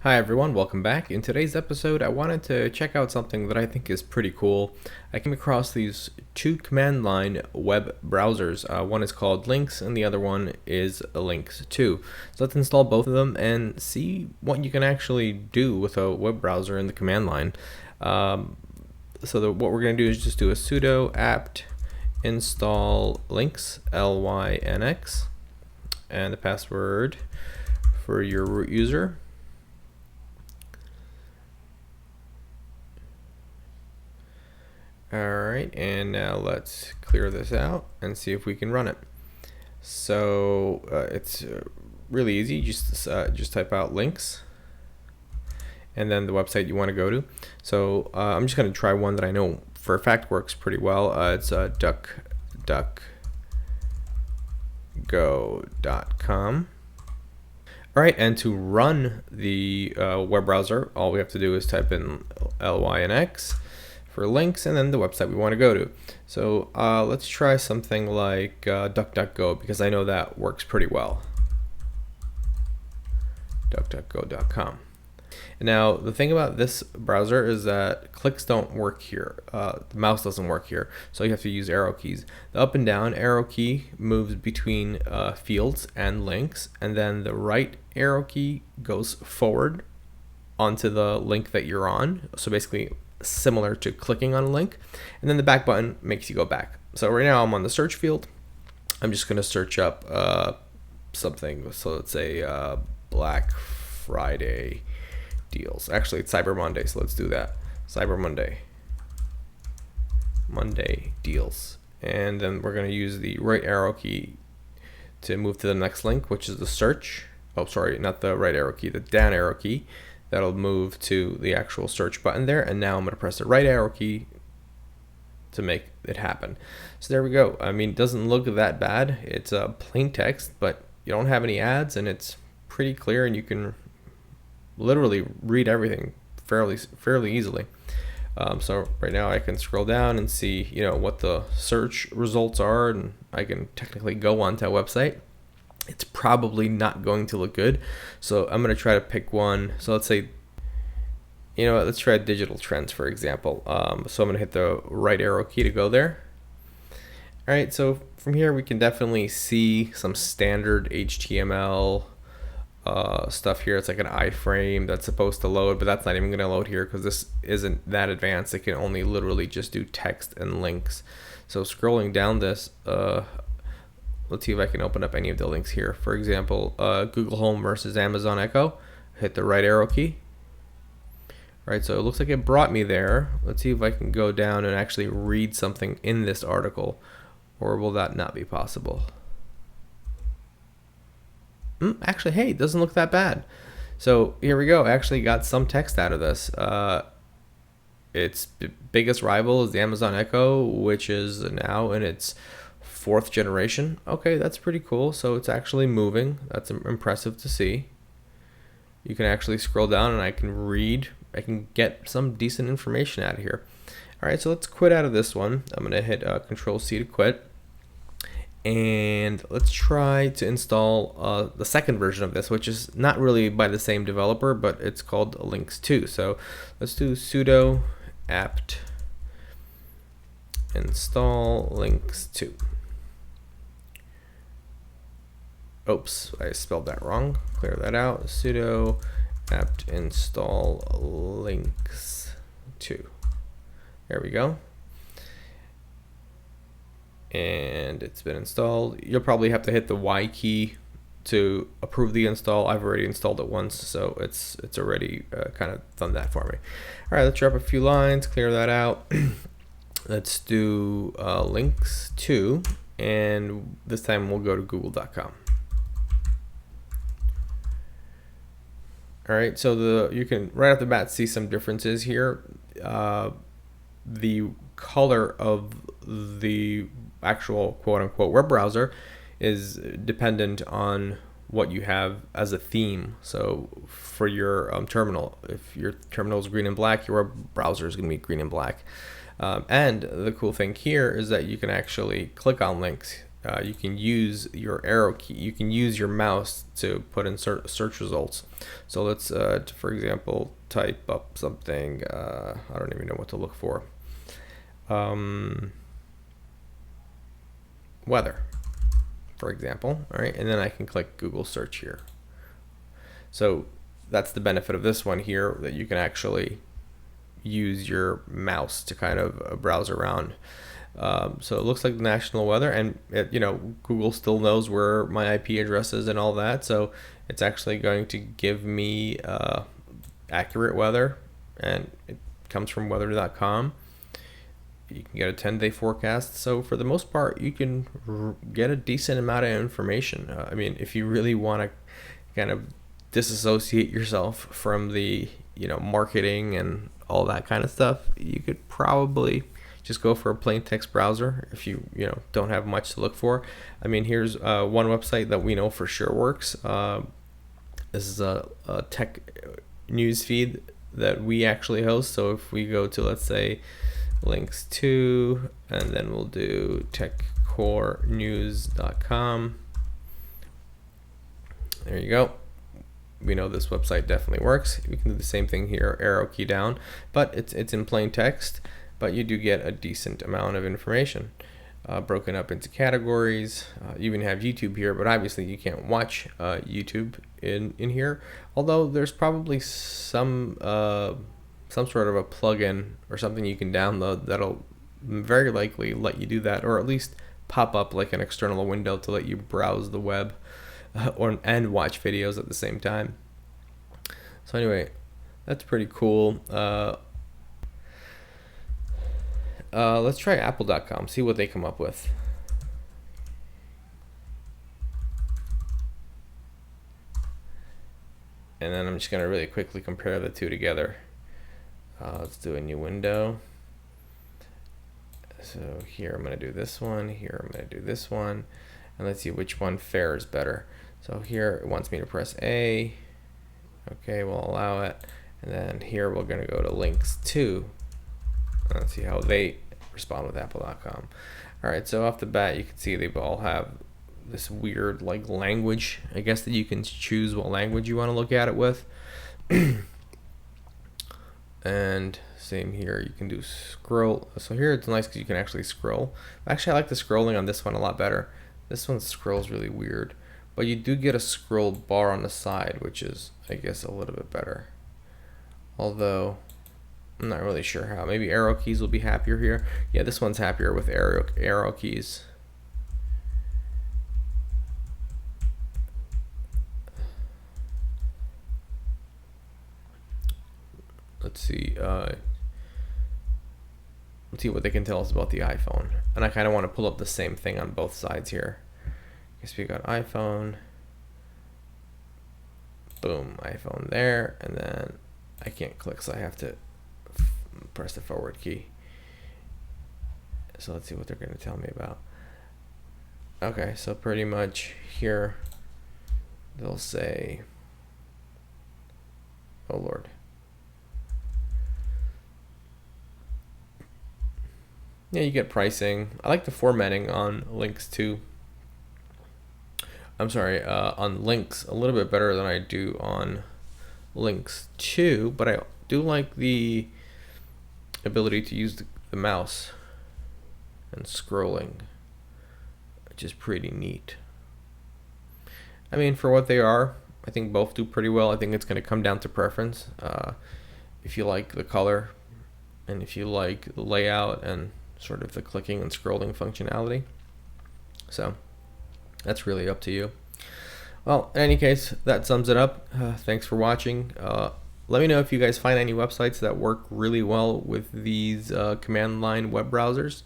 Hi everyone, welcome back. In today's episode, I wanted to check out something that I think is pretty cool. I came across these two command line web browsers. One is called Lynx and the other one is Linksto. So let's install both of them and see what you can actually do with a web browser in the command line. What we're going to do is just do a sudo apt install Lynx, Lynx, and the password for your root user. Alright, and now let's clear this out and see if we can run it. So it's really easy. Just type out links and then the website you want to go to. So I'm just going to try one that I know for a fact works pretty well. It's duckduckgo.com. Alright, and to run the web browser, all we have to do is type in Lynx for links and then the website we want to go to. So let's try something like DuckDuckGo, because I know that works pretty well. DuckDuckGo.com. Now the thing about this browser is that clicks don't work here. The mouse doesn't work here, so you have to use arrow keys. The up and down arrow key moves between fields and links, and then the right arrow key goes forward onto the link that you're on. So basically similar to clicking on a link, and then the back button makes you go back. So right now I'm on the search field. I'm just going to search up something. So let's say Black Friday deals. Actually, it's Cyber Monday, so let's do that. Cyber Monday deals, and then we're going to use the right arrow key to move to the next link, which is the search. Oh, sorry, not the right arrow key, the down arrow key. That'll move to the actual search button there, and now I'm going to press the right arrow key to make it happen. So there we go. I mean, it doesn't look that bad. It's plain text, but you don't have any ads, and it's pretty clear, and you can literally read everything fairly easily. So right now I can scroll down and see, what the search results are, and I can technically go onto a website. It's probably not going to look good, so I'm going to try to pick one. So let's say, let's try digital trends, for example. So I'm going to hit the right arrow key to go there. All right, so from here we can definitely see some standard HTML stuff here. It's like an iframe that's supposed to load, but that's not even going to load here because this isn't that advanced. It can only literally just do text and links. So scrolling down this, let's see if I can open up any of the links here. For example, Google Home versus Amazon Echo. Hit the right arrow key. Right, so it looks like it brought me there. Let's see if I can go down and actually read something in this article, or will that not be possible? Actually, hey, it doesn't look that bad. So here we go. I actually got some text out of this. Its biggest rival is the Amazon Echo, which is now in its 4th generation. Okay, that's pretty cool. So it's actually moving. That's impressive to see. You can actually scroll down and I can get some decent information out of here. All right, so let's quit out of this one. I'm going to hit Control C to quit. And let's try to install the second version of this, which is not really by the same developer, but it's called Linksto. So let's do sudo apt install Linksto. Oops, I spelled that wrong. Clear that out. Sudo apt install Linksto. There we go. And it's been installed. You'll probably have to hit the Y key to approve the install. I've already installed it once, so it's already kind of done that for me. All right, let's drop a few lines, clear that out. Let's do Linksto, and this time we'll go to google.com. All right, so you can right off the bat see some differences here. The color of the actual quote-unquote web browser is dependent on what you have as a theme. So for your terminal, if your terminal is green and black, your web browser is going to be green and black. And the cool thing here is that you can actually click on links you can use your arrow key. You can use your mouse to put in search results. So let's, for example, type up something. I don't even know what to look for. Weather, for example. All right, and then I can click Google search here. So that's the benefit of this one here, that you can actually use your mouse to kind of browse around. So it looks like the national weather, and Google still knows where my IP address is and all that, so it's actually going to give me accurate weather, and it comes from weather.com. You can get a 10-day forecast, so for the most part you can get a decent amount of information. I mean, if you really want to kind of disassociate yourself from the marketing and all that kind of stuff, you could probably just go for a plain text browser if you don't have much to look for. I mean, here's one website that we know for sure works. This is a tech news feed that we actually host. So if we go to, let's say, Linksto, and then we'll do techcorenews.com. There you go. We know this website definitely works. We can do the same thing here, arrow key down, but it's in plain text, but you do get a decent amount of information broken up into categories. You even have YouTube here, but obviously you can't watch YouTube in here, although there's probably some sort of a plugin or something you can download that'll very likely let you do that, or at least pop up like an external window to let you browse the web and watch videos at the same time. So anyway, that's pretty cool. Let's try apple.com, see what they come up with. And then I'm just going to really quickly compare the two together. Let's do a new window. So here I'm going to do this one, here I'm going to do this one, and let's see which one fares better. So here it wants me to press A. Okay, we'll allow it. And then here we're going to go to Linksto. Let's see how they respond with apple.com. All right, so off the bat, you can see they all have this weird like language, I guess, that you can choose what language you want to look at it with. And same here, you can do scroll. So here it's nice because you can actually scroll. Actually, I like the scrolling on this one a lot better. This one scrolls really weird, but you do get a scroll bar on the side, which is, I guess, a little bit better. Although I'm not really sure how. Maybe arrow keys will be happier here. Yeah, this one's happier with arrow keys. Let's see. Let's see what they can tell us about the iPhone. And I kind of want to pull up the same thing on both sides here. I guess we got iPhone. Boom, iPhone there, and then I can't click, so I have to press the forward key. So let's see what they're going to tell me about. Okay, so pretty much here they'll say, oh Lord. Yeah, you get pricing. I like the formatting on Linksto. I'm sorry, on Links a little bit better than I do on Linksto, but I do like the ability to use the mouse and scrolling, which is pretty neat. I mean, for what they are, I think both do pretty well. I think it's going to come down to preference. If you like the color, and if you like the layout and sort of the clicking and scrolling functionality. So that's really up to you. Well, in any case, that sums it up. Thanks for watching. Let me know if you guys find any websites that work really well with these command line web browsers.